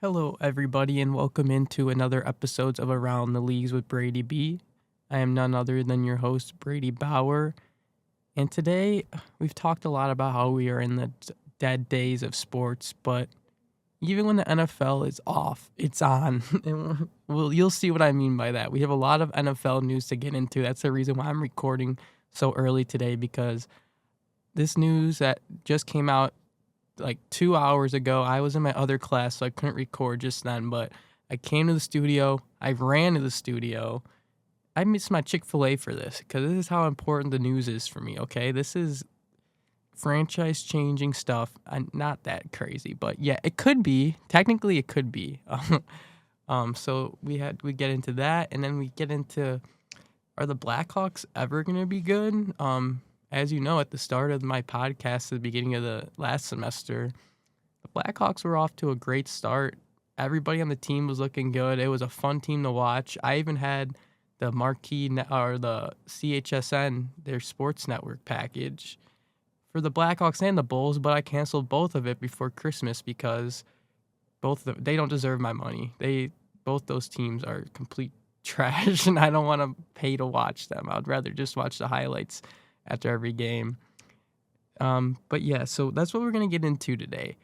Hello, everybody, and welcome into another episode of Around the Leagues with Brady B. I am none other than your host, Brady Bauer. And today, we've talked a lot about how we are in the dead days of sports, but even when the NFL is off, it's on. And you'll see what I mean by that. We have a lot of NFL news to get into. That's the reason why I'm recording so early today, because this news that just came out like 2 hours ago. I was in my other class, so I couldn't record just then, but I came to the studio. I ran to the studio. I missed my Chick-fil-A for this because this is how important the news is for me, okay? This is franchise changing stuff. Not that crazy, but yeah, it could be. Technically, it could be. So we get into that, and then we get into, are the Blackhawks ever going to be good? As you know, at the start of my podcast at the beginning of the last semester, the Blackhawks were off to a great start. Everybody on the team was looking good. It was a fun team to watch. I even had the or the CHSN, their sports network package, for the Blackhawks and the Bulls, but I canceled both of it before Christmas because they don't deserve my money. Both those teams are complete trash, and I don't want to pay to watch them. I'd rather just watch the highlights after every game. But yeah, so that's what we're going to get into today.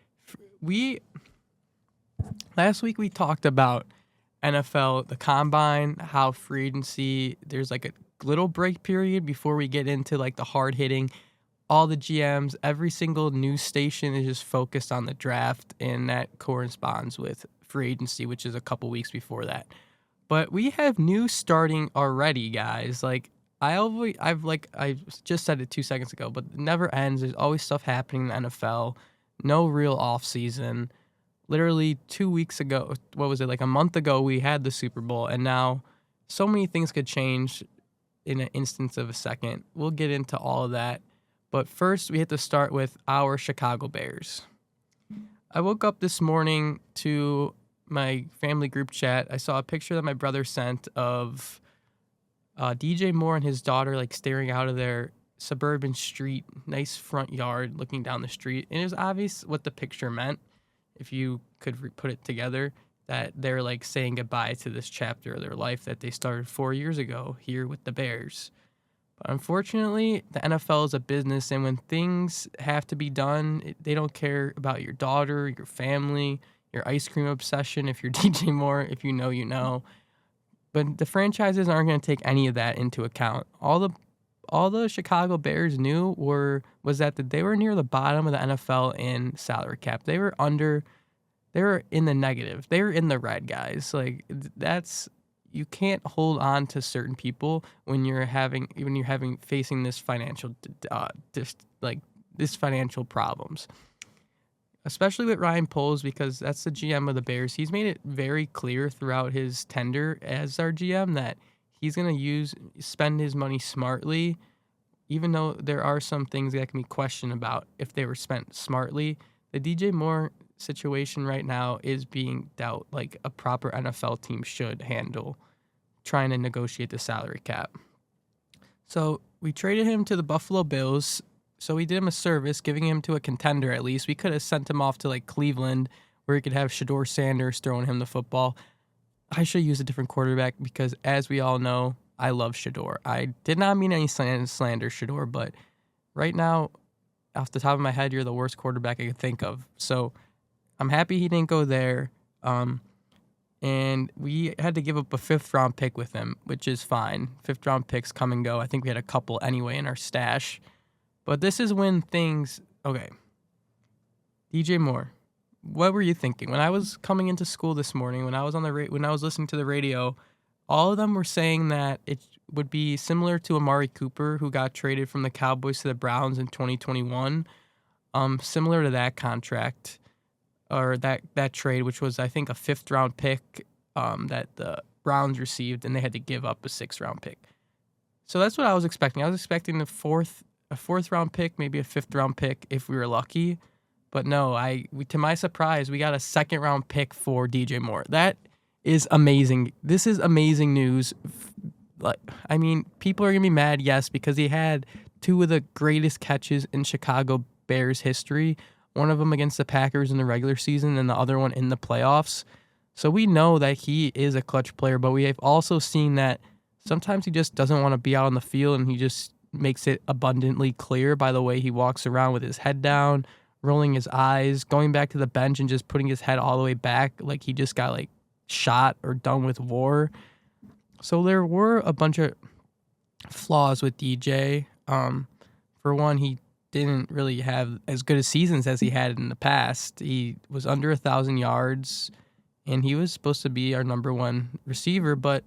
Last week we talked about NFL, the combine, how free agency, there's like a little break period before we get into like the hard hitting. All the GMs, every single news station is just focused on the draft, and that corresponds with free agency, which is a couple weeks before that. But we have news starting already, guys. I just said it 2 seconds ago, but it never ends. There's always stuff happening in the NFL. No real off season. Literally 2 weeks ago, what was it, like a month ago, we had the Super Bowl, and now so many things could change in an instance of a second. We'll get into all of that. But first, we have to start with our Chicago Bears. I woke up this morning to my family group chat. I saw a picture that my brother sent of DJ Moore and his daughter like staring out of their suburban street, nice front yard, looking down the street. And it was obvious what the picture meant, if you could put it together, that they're like saying goodbye to this chapter of their life that they started 4 years ago here with the Bears. But unfortunately, the NFL is a business, and when things have to be done, they don't care about your daughter, your family, your ice cream obsession. If you're DJ Moore, if you know, you know. But the franchises aren't going to take any of that into account. All the Chicago Bears knew was that they were near the bottom of the NFL in salary cap. They were in the negative. They were in the red, guys. Like you can't hold on to certain people when you're facing this financial this financial problems. Especially with Ryan Poles, because that's the GM of the Bears. He's made it very clear throughout his tenure as our GM that he's going to spend his money smartly, even though there are some things that can be questioned about if they were spent smartly. The DJ Moore situation right now is being dealt like a proper NFL team should handle, trying to negotiate the salary cap. So we traded him to the Buffalo Bills. So we did him a service, giving him to a contender at least. We could have sent him off to like Cleveland, where he could have Shedeur Sanders throwing him the football. I should use a different quarterback because, as we all know, I love Shedeur. I did not mean any slander, Shedeur, but right now, off the top of my head, you're the worst quarterback I could think of. So I'm happy he didn't go there. And we had to give up a 5th-round pick with him, which is fine. 5th-round picks come and go. I think we had a couple anyway in our stash. But this is when things... Okay. DJ Moore, what were you thinking? When I was coming into school this morning, when I was listening to the radio, all of them were saying that it would be similar to Amari Cooper, who got traded from the Cowboys to the Browns in 2021. Similar to that contract, or that trade, which was, I think, a 5th-round pick that the Browns received, and they had to give up a 6th-round pick. So that's what I was expecting. I was expecting a 4th-round pick, maybe a 5th-round pick if we were lucky. But no, to my surprise, we got a 2nd-round pick for DJ Moore. That is amazing. This is amazing news. People are going to be mad, yes, because he had 2 of the greatest catches in Chicago Bears history one of them against the Packers in the regular season and the other one in the playoffs. So we know that he is a clutch player, but we have also seen that sometimes he just doesn't want to be out on the field, and he just makes it abundantly clear by the way he walks around with his head down, rolling his eyes, going back to the bench and just putting his head all the way back like he just got like shot or done with war. So there were a bunch of flaws with DJ. For one, he didn't really have as good a seasons as he had in the past. He was under 1,000 yards, and he was supposed to be our number one receiver, but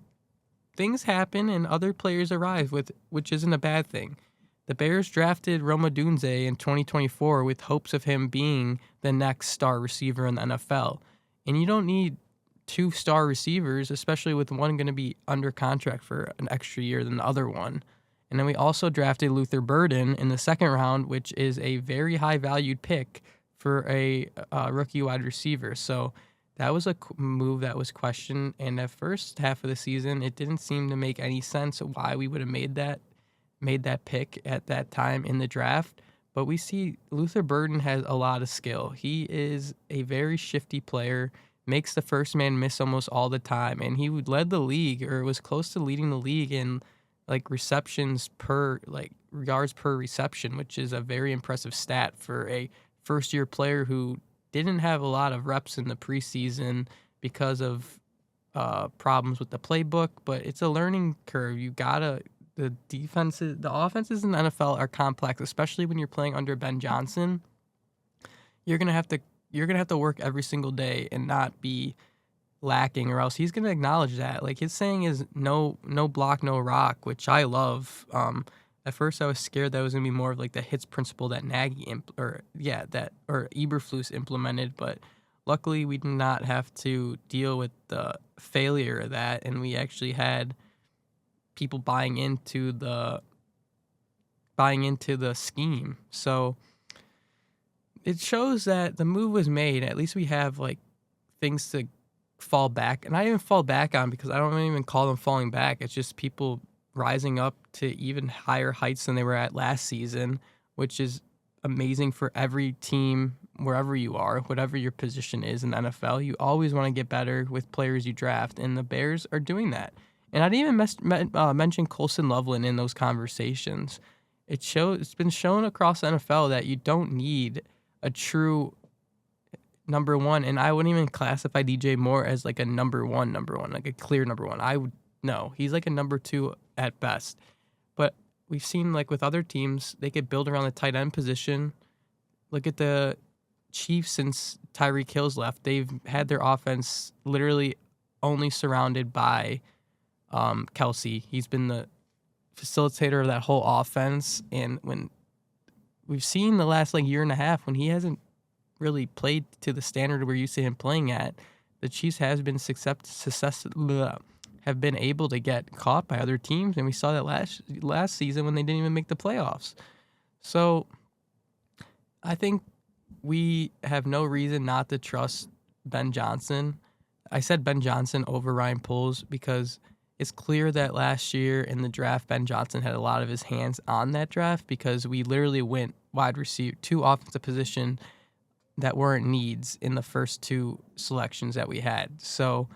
things happen and other players arrive, which isn't a bad thing. The Bears drafted Rome Odunze in 2024 with hopes of him being the next star receiver in the NFL. And you don't need 2 star receivers, especially with one going to be under contract for an extra year than the other one. And then we also drafted Luther Burden in the second round, which is a very high valued pick for a rookie wide receiver. So that was a move that was questioned. And the first half of the season, it didn't seem to make any sense why we would have made that pick at that time in the draft. But we see Luther Burden has a lot of skill. He is a very shifty player, makes the first man miss almost all the time, and he led the league, or was close to leading the league in like receptions per, like yards per reception, which is a very impressive stat for a first year player who didn't have a lot of reps in the preseason because of problems with the playbook. But it's a learning curve. The offenses in the NFL are complex, especially when you're playing under Ben Johnson. You're gonna have to work every single day and not be lacking, or else he's gonna acknowledge that. Like, his saying is no block, no rock, which I love. At first I was scared that was gonna be more of like the hits principle that Eberflus implemented, but luckily we did not have to deal with the failure of that, and we actually had people buying into the scheme. So it shows that the move was made. At least we have like things to fall back, and I even fall back on, because I don't even call them falling back. It's just people rising up to even higher heights than they were at last season, which is amazing for every team, wherever you are, whatever your position is in the NFL. You always want to get better with players you draft, and the Bears are doing that. And I didn't even mention Colson Loveland in those conversations. It's been shown across the NFL that you don't need a true number one, and I wouldn't even classify DJ Moore as like a number one, like a clear number one. No, he's like a number 2 at best. But we've seen, like with other teams, they could build around the tight end position. Look at the Chiefs since Tyreek Hill's left. They've had their offense literally only surrounded by Kelsey. He's been the facilitator of that whole offense, and when we've seen the last like year and a half when he hasn't really played to the standard we're used to him playing at, the Chiefs have been able to get caught by other teams, and we saw that last season when they didn't even make the playoffs. So I think we have no reason not to trust Ben Johnson. I said Ben Johnson over Ryan Poles because it's clear that last year in the draft, Ben Johnson had a lot of his hands on that draft, because we literally went wide receiver, 2 offensive position that weren't needs in the first 2 selections that we had. So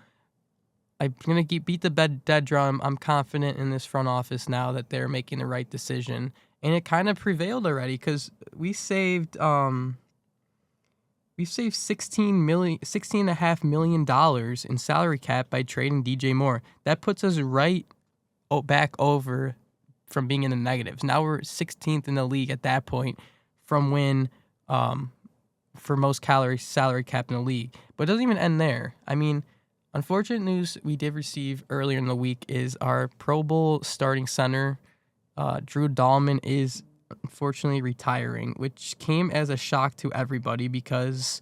I'm going to beat the dead drum. I'm confident in this front office now that they're making the right decision. And it kind of prevailed already, because we saved $16.5 million in salary cap by trading DJ Moore. That puts us right back over from being in the negatives. Now we're 16th in the league at that point from when for most salary cap in the league. But it doesn't even end there. I mean, unfortunate news we did receive earlier in the week is our Pro Bowl starting center, Drew Dahlman, is unfortunately retiring, which came as a shock to everybody, because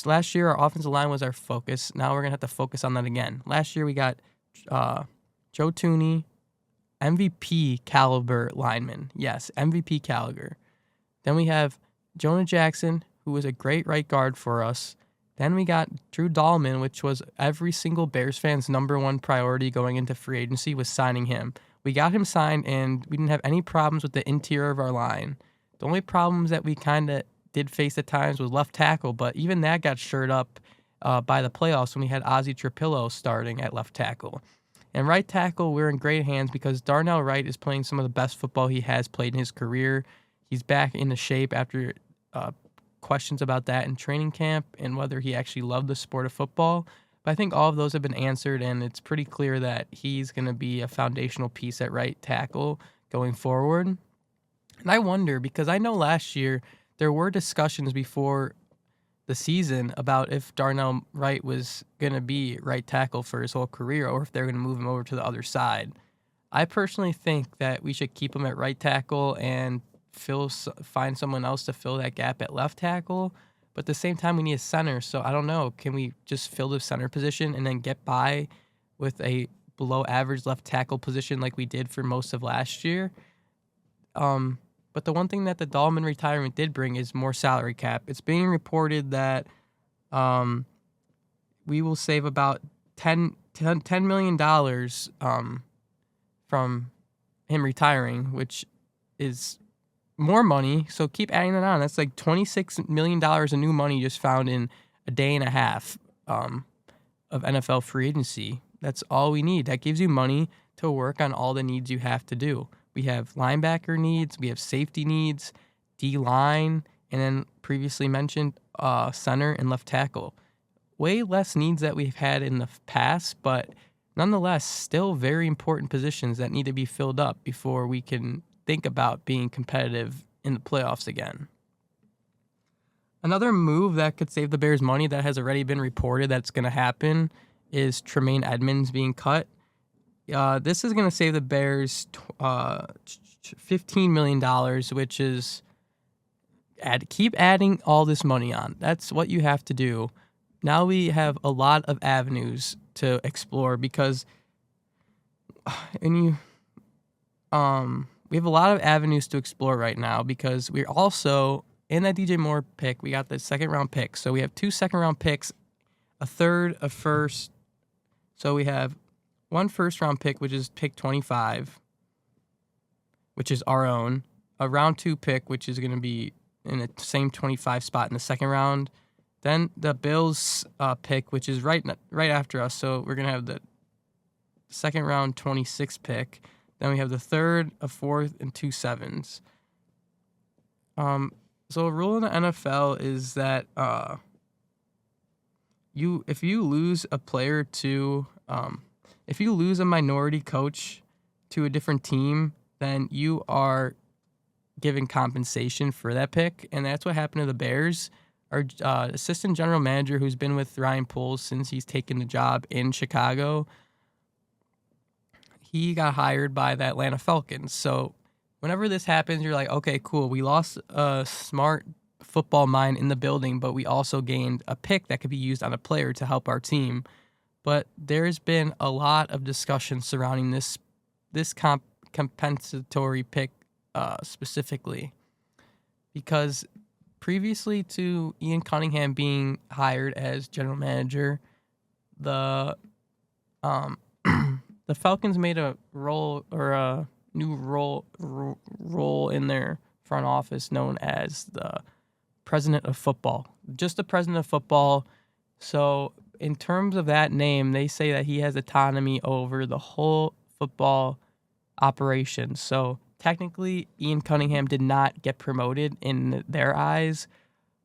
last year our offensive line was our focus. Now we're going to have to focus on that again. Last year we got Joe Thuney, MVP caliber lineman. Yes, MVP caliber. Then we have Jonah Jackson, who was a great right guard for us. Then we got Drew Dahlman, which was every single Bears fan's number 1 priority going into free agency, was signing him. We got him signed, and we didn't have any problems with the interior of our line. The only problems that we kind of did face at times was left tackle, but even that got shored up by the playoffs when we had Ozzie Trapillo starting at left tackle. And right tackle, we're in great hands because Darnell Wright is playing some of the best football he has played in his career. He's back into shape after questions about that in training camp and whether he actually loved the sport of football. But I think all of those have been answered, and it's pretty clear that he's going to be a foundational piece at right tackle going forward. And I wonder, because I know last year there were discussions before the season about if Darnell Wright was going to be right tackle for his whole career or if they're going to move him over to the other side. I personally think that we should keep him at right tackle and find someone else to fill that gap at left tackle. But at the same time, we need a center. So I don't know. Can we just fill the center position and then get by with a below average left tackle position like we did for most of last year? But the one thing that the Dahlman retirement did bring is more salary cap. It's being reported that we will save about $10 million from him retiring, which is more money. So keep adding that on. That's like $26 million of new money just found in a day and a half of NFL free agency. That's all we need. That gives you money to work on all the needs you have to do. We have linebacker needs, we have safety needs, D-line, and then previously mentioned center and left tackle. Way less needs that we've had in the past, but nonetheless, still very important positions that need to be filled up before we can think about being competitive in the playoffs again. Another move that could save the Bears money that has already been reported that's going to happen is Tremaine Edmonds being cut. This is going to save the Bears $15 million, which is keep adding all this money on. That's what you have to do. Now we have a lot of avenues to explore because we have a lot of avenues to explore right now because we're also in that DJ Moore pick. We got the second round pick. So we have 2 second round picks, a third, a first. So we have 1 first round pick, which is pick 25, which is our own, a round 2 pick, which is going to be in the same 25 spot in the second round. Then the Bills pick, which is right after us. So we're going to have the second round 26 pick. Then we have the third, a fourth, and 2 sevens. So a rule in the NFL is that if you lose a player to if you lose a minority coach to a different team, then you are given compensation for that pick, and that's what happened to the Bears. Our assistant general manager, who's been with Ryan Poles since he's taken the job in Chicago, he got hired by the Atlanta Falcons. So whenever this happens, you're like, okay, cool. We lost a smart football mind in the building, but we also gained a pick that could be used on a player to help our team. But there's been a lot of discussion surrounding this compensatory pick specifically, because previously to Ian Cunningham being hired as general manager, the the Falcons made a new role in their front office known as the president of football. Just the president of football. So in terms of that name, they say that he has autonomy over the whole football operation. So technically, Ian Cunningham did not get promoted in their eyes,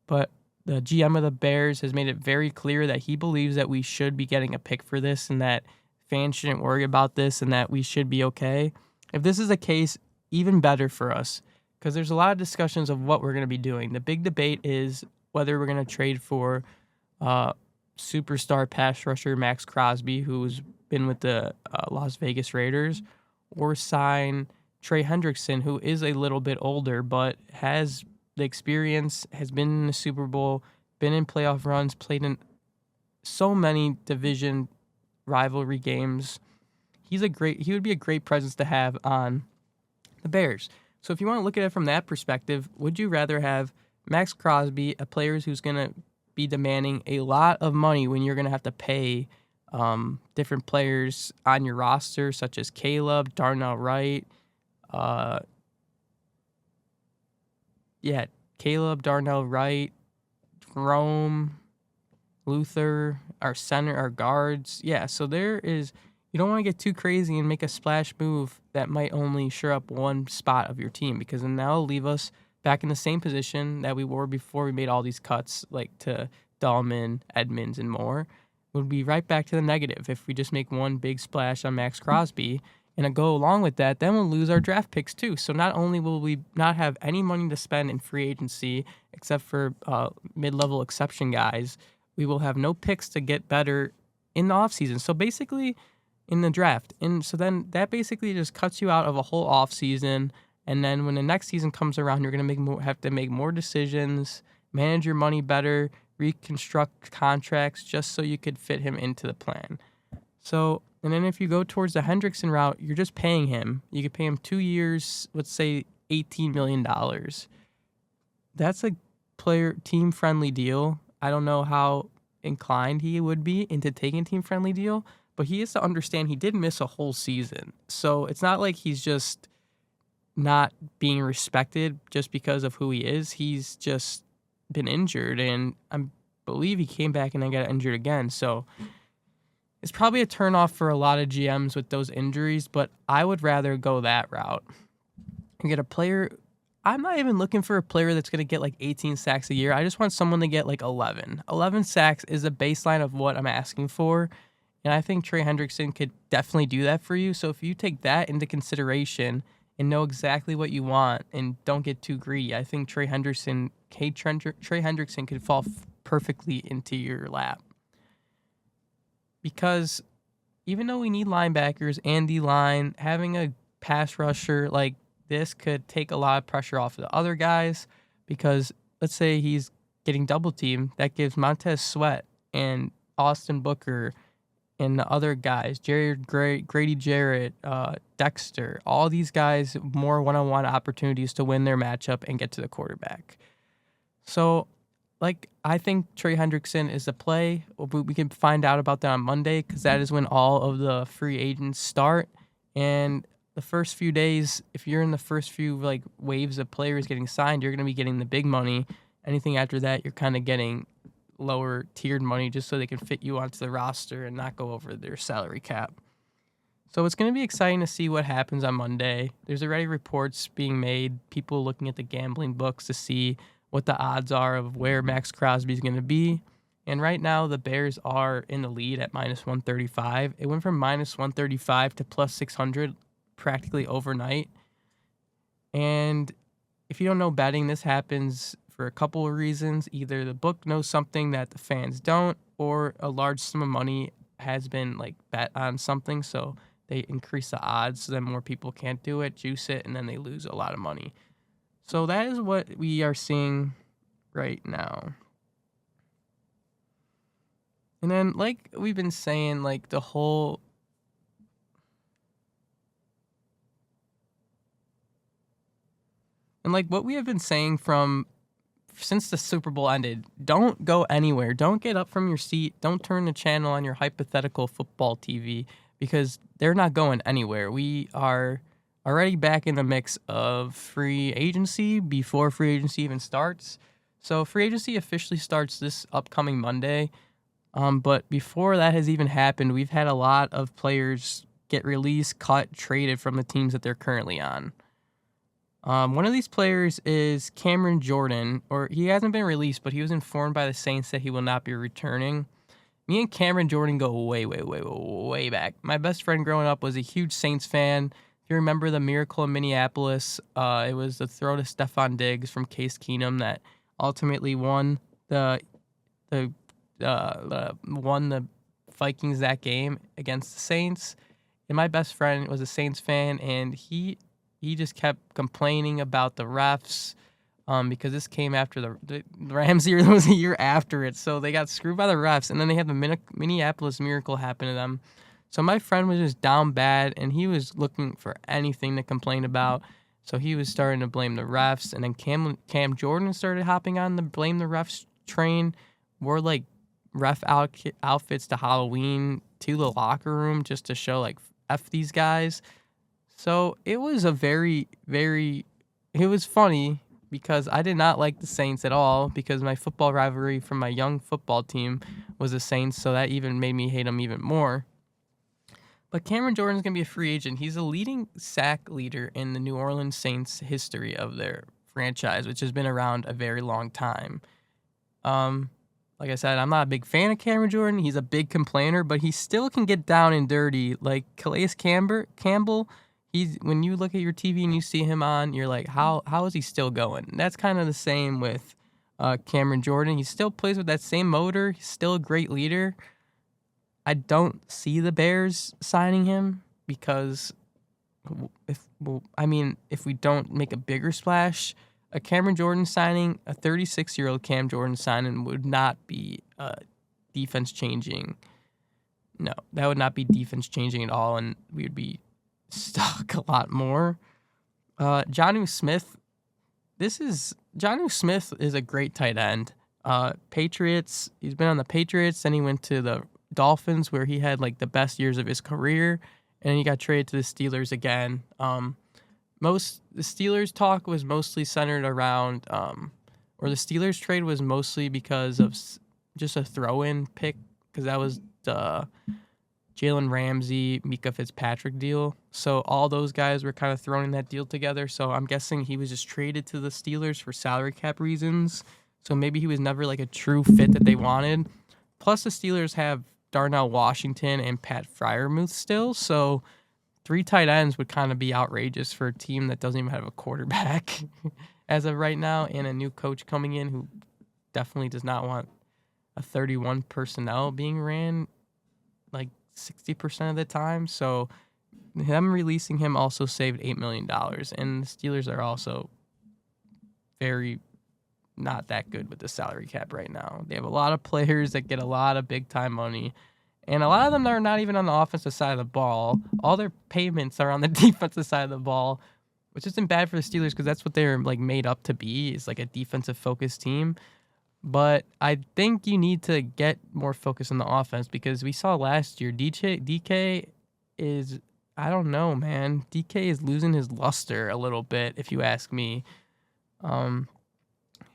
but the GM of the Bears has made it very clear that he believes that we should be getting a pick for this and that fans shouldn't worry about this and that we should be okay. If this is the case, even better for us, because there's a lot of discussions of what we're going to be doing. The big debate is whether we're going to trade for superstar pass rusher Max Crosby, who's been with the Las Vegas Raiders, or sign Trey Hendrickson, who is a little bit older but has the experience, has been in the Super Bowl, been in playoff runs, played in so many division rivalry games. He would be a great presence to have on the Bears. So if you want to look at it from that perspective, would you rather have Max Crosby, a player who's going to be demanding a lot of money when you're going to have to pay different players on your roster, such as Caleb, Darnell Wright, Caleb, Darnell Wright, Rome, Luther, our center, our guards. Yeah, so there is. You don't want to get too crazy and make a splash move that might only shore up one spot of your team, because then that'll leave us back in the same position that we were before we made all these cuts, like to Dahlman, Edmonds, and more. We'll be right back to the negative if we just make one big splash on Max Crosby. And to go along with that, then we'll lose our draft picks too. So not only will we not have any money to spend in free agency, except for mid-level exception guys, we will have no picks to get better in the offseason. So basically, in the draft. And so then that basically just cuts you out of a whole offseason. And then when the next season comes around, you're going to have to make more decisions, manage your money better, reconstruct contracts just so you could fit him into the plan. So, and then if you go towards the Hendrickson route, you're just paying him. You could pay him 2 years, let's say $18 million. That's a team-friendly deal. I don't know how inclined he would be into taking a team-friendly deal, but he has to understand he did miss a whole season. So it's not like he's just not being respected just because of who he is. He's just been injured, and I believe he came back and then got injured again. So it's probably a turnoff for a lot of GMs with those injuries, but I would rather go that route and get a player. I'm not even looking for a player that's going to get like 18 sacks a year. I just want someone to get like 11. 11 sacks is a baseline of what I'm asking for. And I think Trey Hendrickson could definitely do that for you. So if you take that into consideration and know exactly what you want and don't get too greedy, I think Trey Hendrickson could fall perfectly into your lap. Because even though we need linebackers and D-line, having a pass rusher like this could take a lot of pressure off of the other guys, because let's say he's getting double teamed, that gives Montez Sweat and Austin Booker and the other guys, Grady Jarrett, Dexter, all these guys more one-on-one opportunities to win their matchup and get to the quarterback. So, I think Trey Hendrickson is the play. We can find out about that on Monday, because that is when all of the free agents start. And the first few days, if you're in the first few waves of players getting signed, you're going to be getting the big money. Anything after that, you're kind of getting lower tiered money just so they can fit you onto the roster and not go over their salary cap. So it's going to be exciting to see what happens on Monday. There's already reports being made, people looking at the gambling books to see what the odds are of where Max Crosby is going to be. And right now, the Bears are in the lead at minus 135. It went from minus 135 to plus 600 practically overnight. And if you don't know betting, this happens for a couple of reasons. Either the book knows something that the fans don't, or a large sum of money has been bet on something, so they increase the odds so that more people can't do it, juice it, and then they lose a lot of money. So that is what we are seeing right now. And then, like we've been saying, the whole and what we have been saying since the Super Bowl ended, don't go anywhere. Don't get up from your seat. Don't turn the channel on your hypothetical football TV, because they're not going anywhere. We are already back in the mix of free agency before free agency even starts. So free agency officially starts this upcoming Monday. But before that has even happened, we've had a lot of players get released, cut, traded from the teams that they're currently on. One of these players is Cameron Jordan, or he hasn't been released, but he was informed by the Saints that he will not be returning. Me and Cameron Jordan go way, way, way, way back. My best friend growing up was a huge Saints fan. If you remember the miracle in Minneapolis, it was the throw to Stephon Diggs from Case Keenum that ultimately won the Vikings that game against the Saints. And my best friend was a Saints fan, and he just kept complaining about the refs, because this came after the Rams year. It was a year after it, so they got screwed by the refs, and then they had the Minneapolis Miracle happen to them. So my friend was just down bad, and he was looking for anything to complain about. So he was starting to blame the refs, and then Cam Jordan started hopping on the blame the refs train. Wore ref outfits to Halloween to the locker room just to show F these guys. So it was a very, very, it was funny, because I did not like the Saints at all because my football rivalry from my young football team was the Saints, so that even made me hate them even more. But Cameron Jordan's going to be a free agent. He's a leading sack leader in the New Orleans Saints history of their franchise, which has been around a very long time. Um, like I said, I'm not a big fan of Cameron Jordan. He's a big complainer, but he still can get down and dirty. Like Calais Campbell, when you look at your TV and you see him on, you're like, how is he still going? And that's kind of the same with Cameron Jordan. He still plays with that same motor. He's still a great leader. I don't see the Bears signing him because if we don't make a bigger splash, a Cameron Jordan signing, a 36-year-old Cam Jordan signing would not be defense changing. No, that would not be defense changing at all, and we would be stuck a lot more. Jonnu Smith. Jonnu Smith is a great tight end. Patriots. He's been on the Patriots, then he went to the Dolphins, where he had like the best years of his career, and he got traded to the Steelers again. The Steelers talk was mostly centered around, or the Steelers trade was mostly because of just a throw-in pick, because that was the Jalen Ramsey, Mika Fitzpatrick deal. So all those guys were kind of thrown in that deal together. So I'm guessing he was just traded to the Steelers for salary cap reasons. So maybe he was never like a true fit that they wanted. Plus the Steelers have Darnell Washington and Pat Freiermuth still. So 3 tight ends would kind of be outrageous for a team that doesn't even have a quarterback as of right now, and a new coach coming in who definitely does not want a 31 personnel being ran like 60% of the time. So them releasing him also saved $8 million. And the Steelers are also very not that good with the salary cap right now. They have a lot of players that get a lot of big-time money, and a lot of them are not even on the offensive side of the ball. All their payments are on the defensive side of the ball, which isn't bad for the Steelers because that's what they're like made up to be, is like a defensive-focused team. But I think you need to get more focus on the offense because we saw last year DK is, I don't know, man. DK is losing his luster a little bit, if you ask me.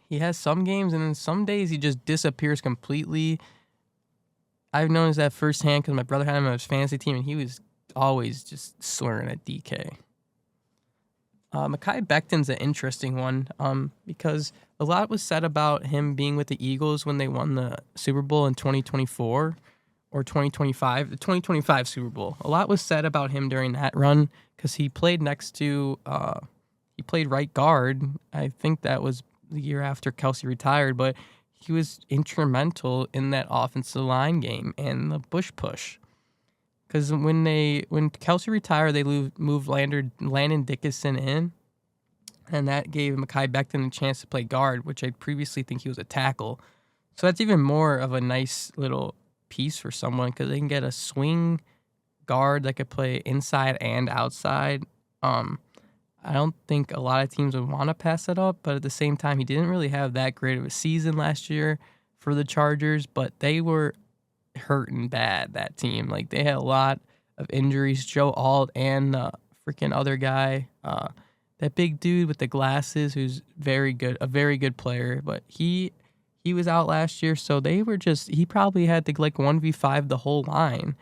He has some games, and then some days he just disappears completely. I've noticed that firsthand because my brother had him on his fantasy team, and he was always just swearing at DK. Mekhi Becton's an interesting one because a lot was said about him being with the Eagles when they won the Super Bowl in 2024 or 2025, the 2025 Super Bowl. A lot was said about him during that run because he played he played right guard. I think that was the year after Kelsey retired, but he was instrumental in that offensive line game and the Bush push. Because when Kelsey retired, they moved Landon Dickinson in, and that gave Mekhi Becton a chance to play guard, which I previously think he was a tackle. So that's even more of a nice little piece for someone because they can get a swing guard that could play inside and outside. I don't think a lot of teams would want to pass it up, but at the same time, he didn't really have that great of a season last year for the Chargers, but they were hurting bad, that team. Like, they had a lot of injuries. Joe Alt and the freaking other guy, that big dude with the glasses who's a very good player, but he was out last year, so he probably had to, like, 1v5 the whole line.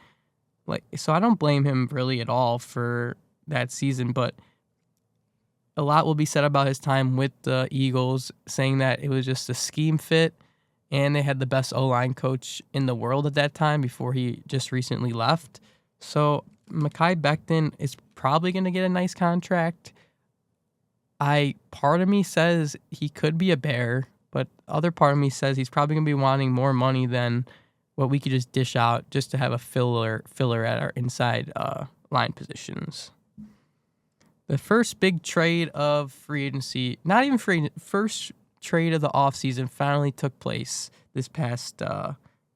Like, so I don't blame him really at all for that season, but a lot will be said about his time with the Eagles, saying that it was just a scheme fit, and they had the best O-line coach in the world at that time before he just recently left. So Mekhi Becton is probably going to get a nice contract. Part of me says he could be a Bear, but other part of me says he's probably going to be wanting more money than what we could just dish out just to have a filler at our inside line positions. The first big trade of free agency, not even first trade of the offseason finally took place this past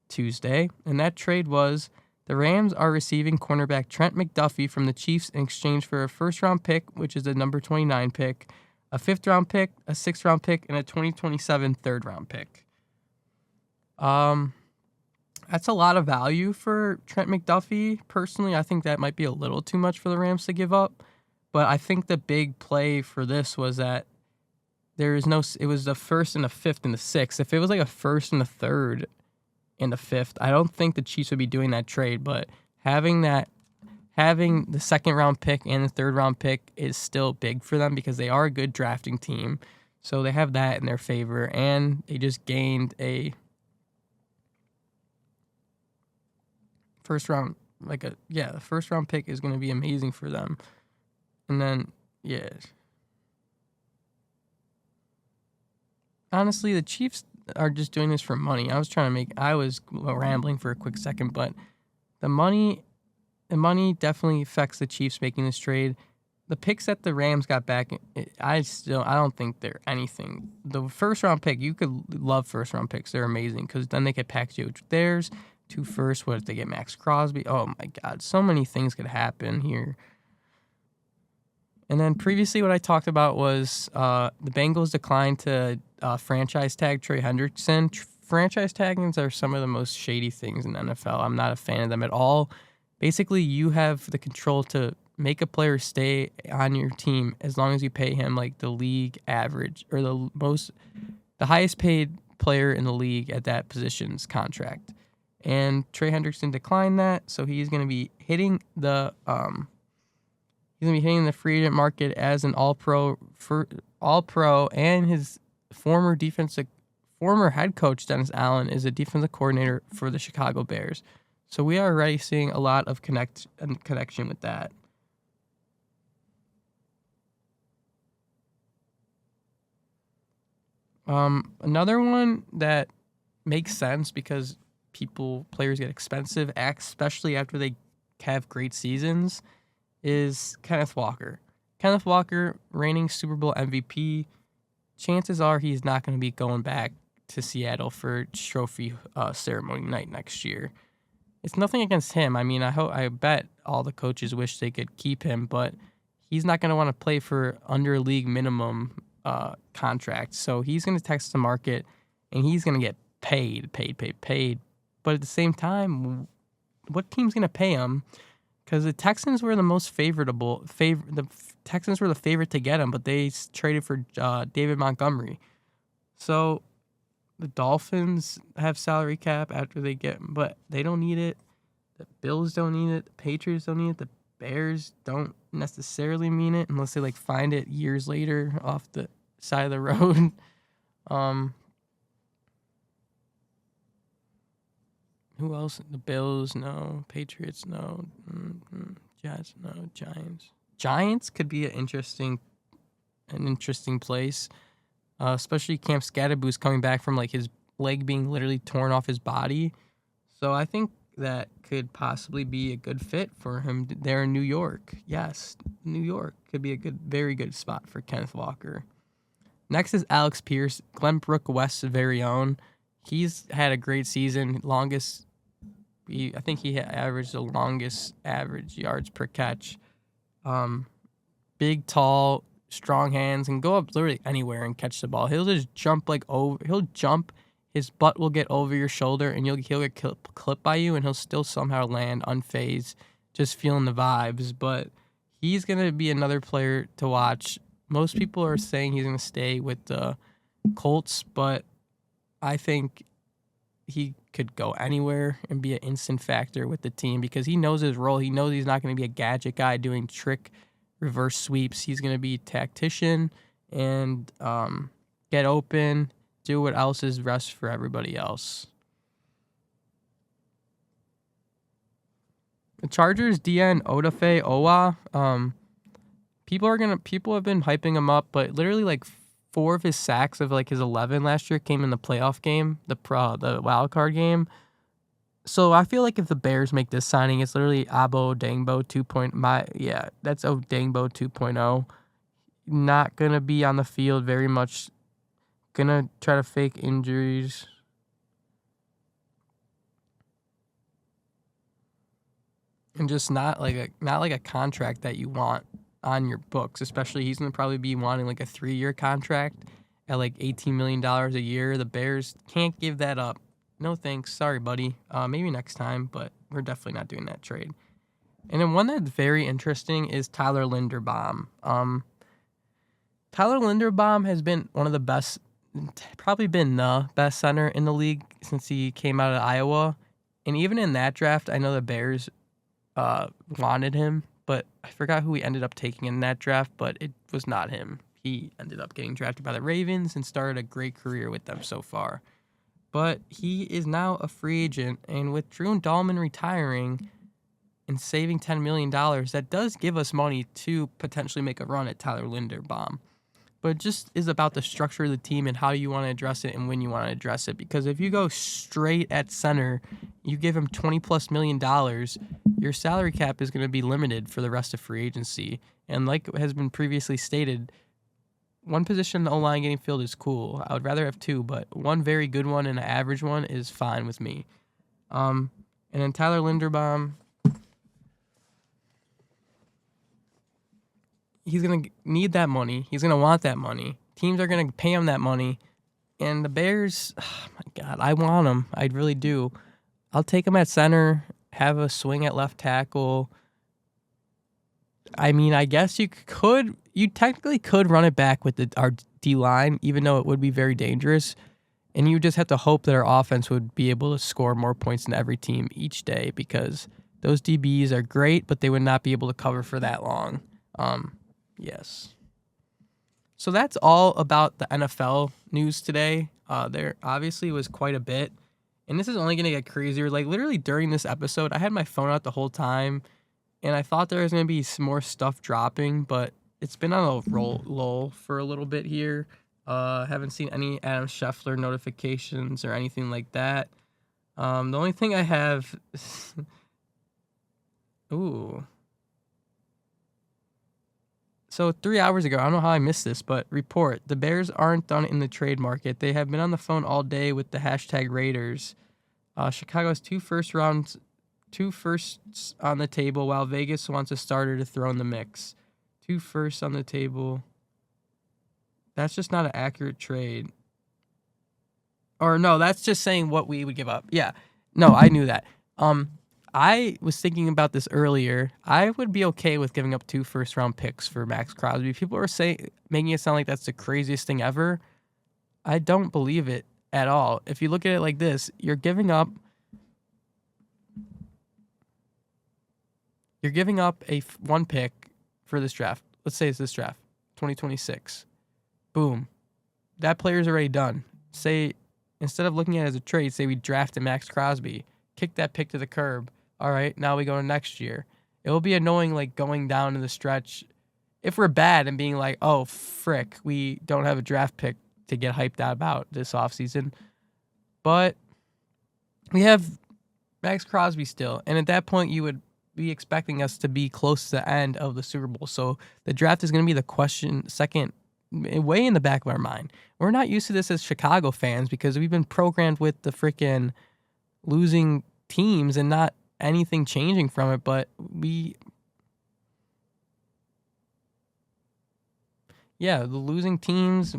Tuesday, and that trade was the Rams are receiving cornerback Trent McDuffie from the Chiefs in exchange for a first-round pick, which is the number 29 pick, a fifth-round pick, a sixth-round pick, and a 2027 third-round pick. That's a lot of value for Trent McDuffie. Personally, I think that might be a little too much for the Rams to give up. But I think the big play for this was that there is no. It was the first and the fifth and the sixth. If it was like a first and a third and the fifth, I don't think the Chiefs would be doing that trade. But having that, having the second round pick and the third round pick is still big for them because they are a good drafting team. So they have that in their favor, and they just gained a first round, the first round pick is going to be amazing for them. And then, yeah. Honestly, the Chiefs are just doing this for money. I was rambling for a quick second, but the money definitely affects the Chiefs making this trade. The picks that the Rams got back, I don't think they're anything. The first round pick, you could love first round picks. They're amazing because then they could package it with theirs. 2 firsts. What if they get Max Crosby? Oh my God, so many things could happen here. And then previously, what I talked about was the Bengals declined to franchise tag Trey Hendrickson. Franchise taggings are some of the most shady things in the NFL. I'm not a fan of them at all. Basically, you have the control to make a player stay on your team as long as you pay him like the league average or the highest paid player in the league at that position's contract. And Trey Hendrickson declined that, so he's going to be hitting the free agent market as an all pro, and his former head coach Dennis Allen is a defensive coordinator for the Chicago Bears. So we are already seeing a lot of connection with that. Another one that makes sense because players get expensive, especially after they have great seasons, is Kenneth Walker. Kenneth Walker, reigning Super Bowl MVP. Chances are he's not going to be going back to Seattle for trophy ceremony night next year. It's nothing against him. I mean, I bet all the coaches wish they could keep him, but he's not going to want to play for under league minimum contract. So he's going to text the market, and he's going to get paid. But at the same time, what team's going to pay him? Because the Texans were the most the Texans were the favorite to get him, but they traded for David Montgomery. So the Dolphins have salary cap after they get him, but they don't need it. The Bills don't need it. The Patriots don't need it. The Bears don't necessarily mean it unless they find it years later off the side of the road. Who else? The Bills, no. Patriots, no. Jets, no. Giants. Giants could be an interesting place, especially Cam Scatterboo's coming back from his leg being literally torn off his body. So I think that could possibly be a good fit for him there in New York. Yes, New York could be a very good spot for Kenneth Walker. Next is Alex Pierce, Glenbrook West's very own. He's had a great season. I think he averaged the longest average yards per catch. Big, tall, strong hands, and go up literally anywhere and catch the ball. He'll just jump he'll jump. His butt will get over your shoulder, and he'll get clipped by you, and he'll still somehow land unfazed, just feeling the vibes. But he's going to be another player to watch. Most people are saying he's going to stay with the Colts, but I think he could go anywhere and be an instant factor with the team because he knows his role. He knows he's not going to be a gadget guy doing trick reverse sweeps. He's going to be a tactician and get open, do what else is best for everybody else. The Chargers, DN Odafe Owa. People have been hyping him up, but literally 4 of his sacks of his 11 last year came in the playoff game, the wild card game. So I feel like if the Bears make this signing, it's literally Abo Dangbo 2.0. That's Dangbo 2.0. Not gonna be on the field very much. Gonna try to fake injuries. And just not like a contract that you want on your books, especially he's going to probably be wanting a 3-year contract at $18 million a year. The Bears can't give that up. No thanks. Sorry, buddy. Maybe next time, but we're definitely not doing that trade. And then one that's very interesting is Tyler Linderbaum. Tyler Linderbaum has been one of the best, probably been the best center in the league since he came out of Iowa. And even in that draft, I know the Bears wanted him, but I forgot who he ended up taking in that draft, but it was not him. He ended up getting drafted by the Ravens and started a great career with them so far. But he is now a free agent, and with Drew Dahlman retiring and saving $10 million, that does give us money to potentially make a run at Tyler Linderbaum. But it just is about the structure of the team and how you want to address it and when you want to address it. Because if you go straight at center, you give him $20+ million, your salary cap is going to be limited for the rest of free agency. And like has been previously stated, one position in the O-line getting filled is cool. I would rather have two, but one very good one and an average one is fine with me. And then Tyler Linderbaum, he's going to need that money. He's going to want that money. Teams are going to pay him that money. And the Bears, oh my God, I want him. I really do. I'll take him at center, have a swing at left tackle. I mean, I guess you technically could run it back with our D-line, even though it would be very dangerous. And you just have to hope that our offense would be able to score more points than every team each day, because those DBs are great, but they would not be able to cover for that long. Yes. So that's all about the NFL news today. There obviously was quite a bit. And this is only going to get crazier. Like, literally during this episode, I had my phone out the whole time, and I thought there was going to be some more stuff dropping, but it's been on a lull for a little bit here. Haven't seen any Adam Scheffler notifications or anything like that. The only thing I have... Ooh... So 3 hours ago, I don't know how I missed this, but report, the Bears aren't done in the trade market. They have been on the phone all day with the hashtag Raiders. Chicago has two firsts on the table, while Vegas wants a starter to throw in the mix. 2 firsts on the table. That's just not an accurate trade. Or no, that's just saying what we would give up. Yeah. No, I knew that. I was thinking about this earlier. I would be okay with giving up 2 first-round picks for Max Crosby. People are making it sound like that's the craziest thing ever. I don't believe it at all. If you look at it like this, you're giving up one pick for this draft. Let's say it's this draft, 2026. Boom. That player's already done. Say, instead of looking at it as a trade, say we drafted Max Crosby, kick that pick to the curb. All right, now we go to next year. It will be annoying, like, going down in the stretch if we're bad and being like, oh, frick, we don't have a draft pick to get hyped out about this offseason. But we have Max Crosby still. And at that point, you would be expecting us to be close to the end of the Super Bowl. So the draft is going to be the question second, way in the back of our mind. We're not used to this as Chicago fans because we've been programmed with the freaking losing teams and not anything changing from it, but the losing teams,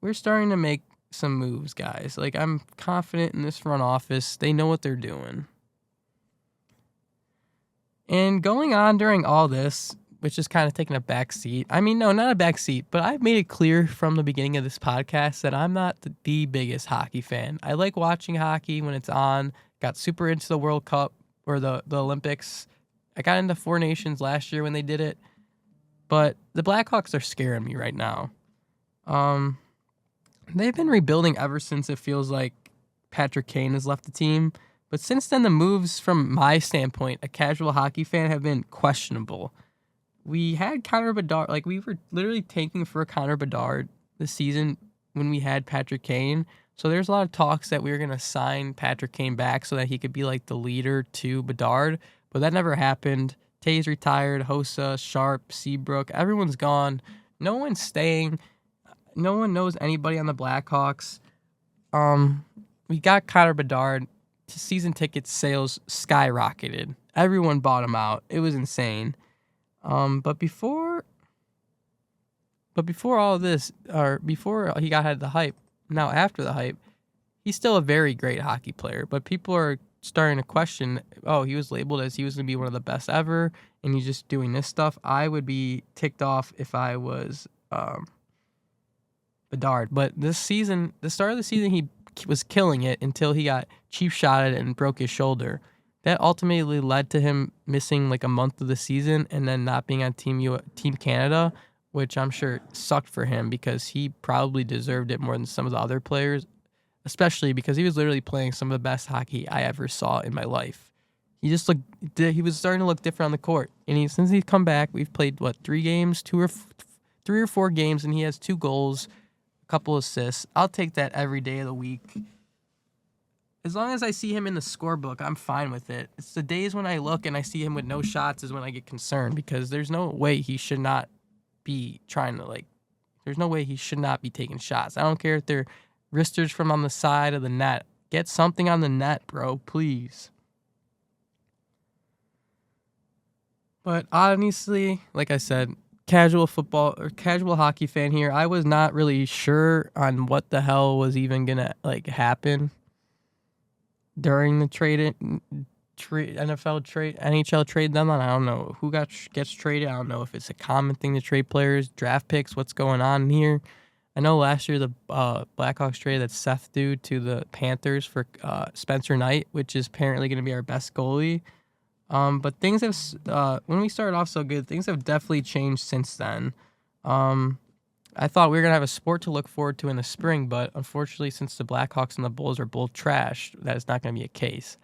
we're starting to make some moves, guys. Like, I'm confident in this front office. They know what they're doing. And going on during all this, which is kind of taking a back seat. I mean, no, not a back seat, but I've made it clear from the beginning of this podcast that I'm not the biggest hockey fan. I like watching hockey when it's on. Got super into the World Cup or the Olympics. I got into Four Nations last year when they did it. But the Blackhawks are scaring me right now. They've been rebuilding ever since it feels like Patrick Kane has left the team. But since then, the moves from my standpoint, a casual hockey fan, have been questionable. We had Connor Bedard, like we were literally tanking for Connor Bedard this season when we had Patrick Kane. So there's a lot of talks that we were going to sign Patrick Kane back so that he could be like the leader to Bedard. But that never happened. Tays retired, Hossa, Sharp, Seabrook, everyone's gone. No one's staying. No one knows anybody on the Blackhawks. We got Connor Bedard. Season ticket sales skyrocketed. Everyone bought him out. It was insane. But before all this, or before he had the hype, now after the hype, he's still a very great hockey player. But people are starting to question, oh, he was labeled as he was going to be one of the best ever, and he's just doing this stuff. I would be ticked off if I was Bedard. But this season, the start of the season, he was killing it until he got cheap shotted and broke his shoulder. That ultimately led to him missing like a month of the season and then not being on Team Canada, which I'm sure sucked for him because he probably deserved it more than some of the other players, especially because he was literally playing some of the best hockey I ever saw in my life. He was starting to look different on the court. And since he's come back, we've played, 3 games, 3 or 4 games, and he has 2 goals, a couple assists. I'll take that every day of the week. As long as I see him in the scorebook, I'm fine with it. It's the days when I look and I see him with no shots is when I get concerned, because there's no way he should not be there's no way he should not be taking shots. I don't care if they're wristers from on the side of the net. Get something on the net, bro, please. But honestly, like I said, casual football or casual hockey fan here, I was not really sure on what the hell was even gonna happen during the NHL trade deadline. I don't know who gets traded. I don't know if it's a common thing to trade players, draft picks, what's going on here. I know last year the Blackhawks traded that Seth dude to the Panthers for Spencer Knight, which is apparently going to be our best goalie. But things have, when we started off so good, things have definitely changed since then. I thought we were going to have a sport to look forward to in the spring, but unfortunately, since the Blackhawks and the Bulls are both trash, that is not going to be a case.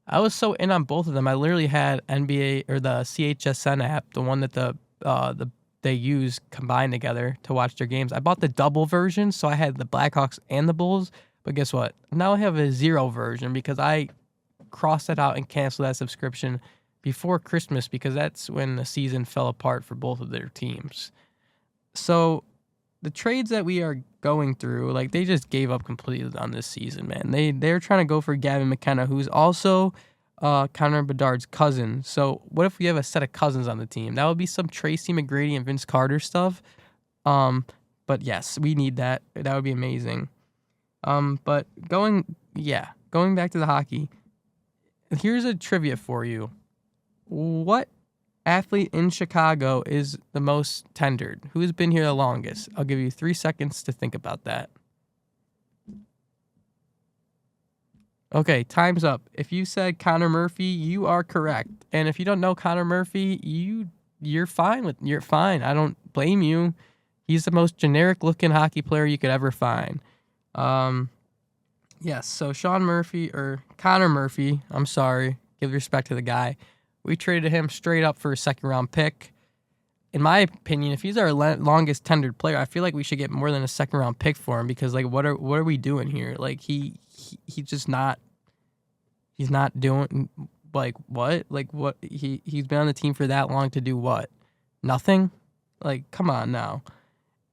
I was so in on both of them. I literally had NBA or the CHSN app, the one that they use combined together to watch their games. I bought the double version, so I had the Blackhawks and the Bulls. But guess what? Now I have a 0 version because I crossed that out and canceled that subscription before Christmas because that's when the season fell apart for both of their teams. So the trades that we are going through, they just gave up completely on this season, man. They're trying to go for Gavin McKenna, who's also Connor Bedard's cousin. So what if we have a set of cousins on the team? That would be some Tracy McGrady and Vince Carter stuff. But yes, we need that. That would be amazing. But going back to the hockey, here's a trivia for you. What athlete in Chicago is the most tendered? Who's been here the longest? I'll give you 3 seconds to think about that. Okay, time's up. If you said Connor Murphy, you are correct. And if you don't know Connor Murphy, you're fine. You're fine. I don't blame you. He's the most generic looking hockey player you could ever find. Yes, so Connor Murphy, I'm sorry, give respect to the guy. We traded him straight up for a second-round pick. In my opinion, if he's our longest tendered player, I feel like we should get more than a second-round pick for him because, what are we doing here? He's just not. He's not doing what? What he's been on the team for that long to do what? Nothing. Come on now.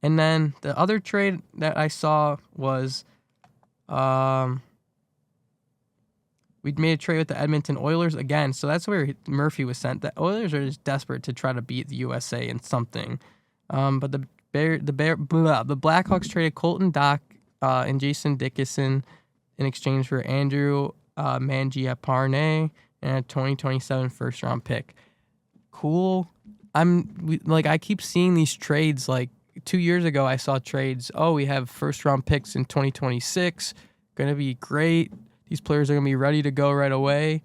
And then the other trade that I saw was, we made a trade with the Edmonton Oilers again, so that's where Murphy was sent. The Oilers are just desperate to try to beat the USA in something. But the Blackhawks traded Colton Dock and Jason Dickinson in exchange for Andrew Mangiapane and a 2027 first-round pick. Cool. I keep seeing these trades. 2 years ago, I saw trades. Oh, we have first-round picks in 2026. Going to be great. These players are going to be ready to go right away.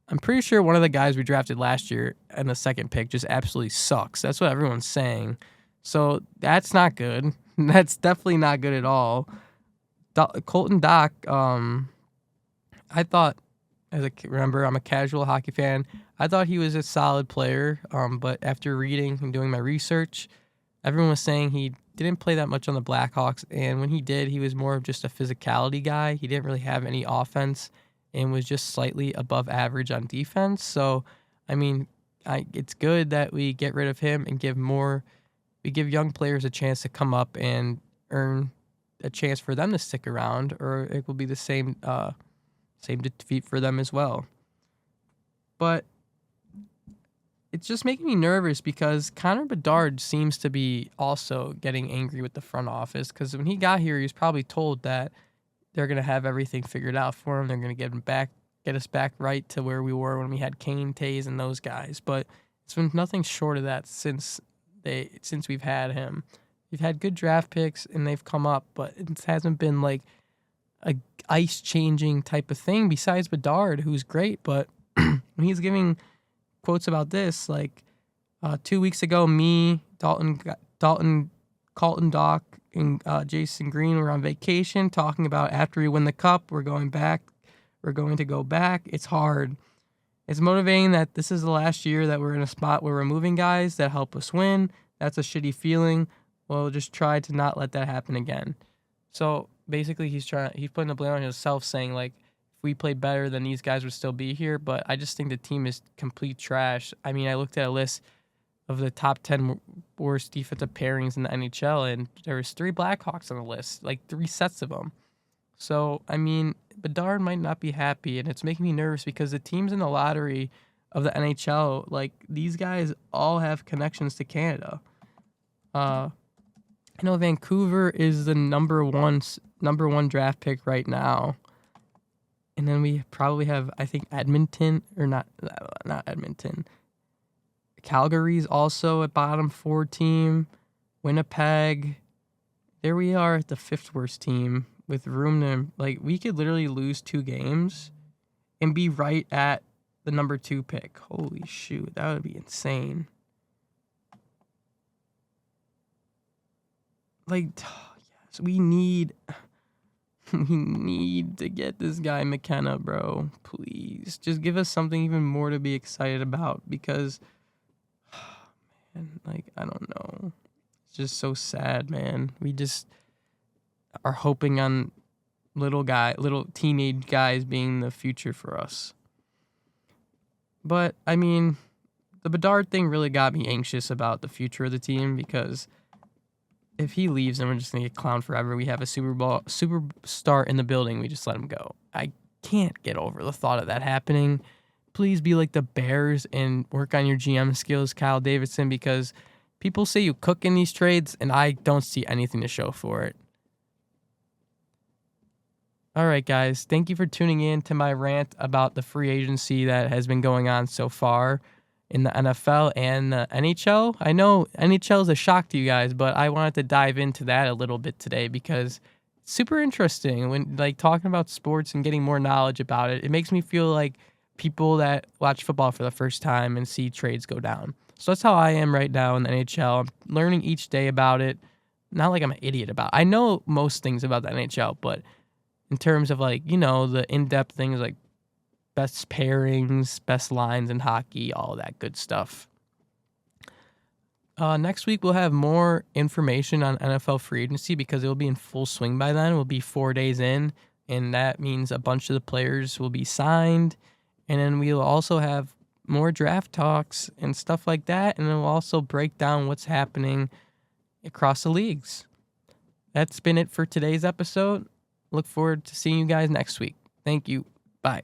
I'm pretty sure one of the guys we drafted last year and the second pick just absolutely sucks. That's what everyone's saying. So that's not good. That's definitely not good at all. Colton Dock, I thought, remember, I'm a casual hockey fan. I thought he was a solid player, but after reading and doing my research, everyone was saying he didn't play that much on the Blackhawks, and when he did, he was more of just a physicality guy. He didn't really have any offense and was just slightly above average on defense. So, it's good that we get rid of him and give young players a chance to come up and earn a chance for them to stick around, or it will be the same defeat for them as well. But it's just making me nervous because Connor Bedard seems to be also getting angry with the front office because when he got here, he was probably told that they're going to have everything figured out for him. They're going to get him back get us back right to where we were when we had Kane, Tays, and those guys. But it's been nothing short of that since we've had him. We've had good draft picks and they've come up, but it hasn't been like a ice changing type of thing. Besides Bedard, who's great, but when he's giving quotes about this, like 2 weeks ago, me, Dalton, Carlton Dock, and Jason Green were on vacation talking about after we win the cup, we're going back. We're going to go back. It's hard. It's motivating that this is the last year that we're in a spot where we're moving guys that help us win. That's a shitty feeling. We'll just try to not let that happen again. So basically, he's putting the blame on himself, saying like, if we played better, then these guys would still be here. But I just think the team is complete trash. I mean, I looked at a list of the top 10 worst defensive pairings in the NHL, and there was 3 Blackhawks on the list, like 3 sets of them. So, I mean, Bedard might not be happy, and it's making me nervous because the teams in the lottery of the NHL, like, these guys all have connections to Canada. I know Vancouver is the number one draft pick right now. And then we probably have, I think, Edmonton, or not Edmonton. Calgary's also a bottom 4 team. Winnipeg. There we are at the 5th worst team with room to, like, we could literally lose 2 games and be right at the number 2 pick. Holy shoot, that would be insane. Like, yes, we need to get this guy McKenna, bro. Please, just give us something even more to be excited about because, man, like, I don't know. It's just so sad, man. We just are hoping on little teenage guys being the future for us. But, I mean, the Bedard thing really got me anxious about the future of the team because if he leaves, then we're just going to get clowned forever. We have a superstar in the building. We just let him go. I can't get over the thought of that happening. Please be like the Bears and work on your GM skills, Kyle Davidson, because people say you cook in these trades, and I don't see anything to show for it. All right, guys. Thank you for tuning in to my rant about the free agency that has been going on so far in the NFL and the NHL. I know NHL is a shock to you guys, but I wanted to dive into that a little bit today because it's super interesting when like talking about sports and getting more knowledge about it. It makes me feel like people that watch football for the first time and see trades go down. So that's how I am right now in the NHL. I'm learning each day about it. Not like I'm an idiot about it. I know most things about the NHL, but in terms of like, you know, the in-depth things like best pairings, best lines in hockey, all that good stuff. Next week, we'll have more information on NFL free agency because it will be in full swing by then. We'll be 4 days in, and that means a bunch of the players will be signed. And then we'll also have more draft talks and stuff like that. And then we'll also break down what's happening across the leagues. That's been it for today's episode. Look forward to seeing you guys next week. Thank you. Bye.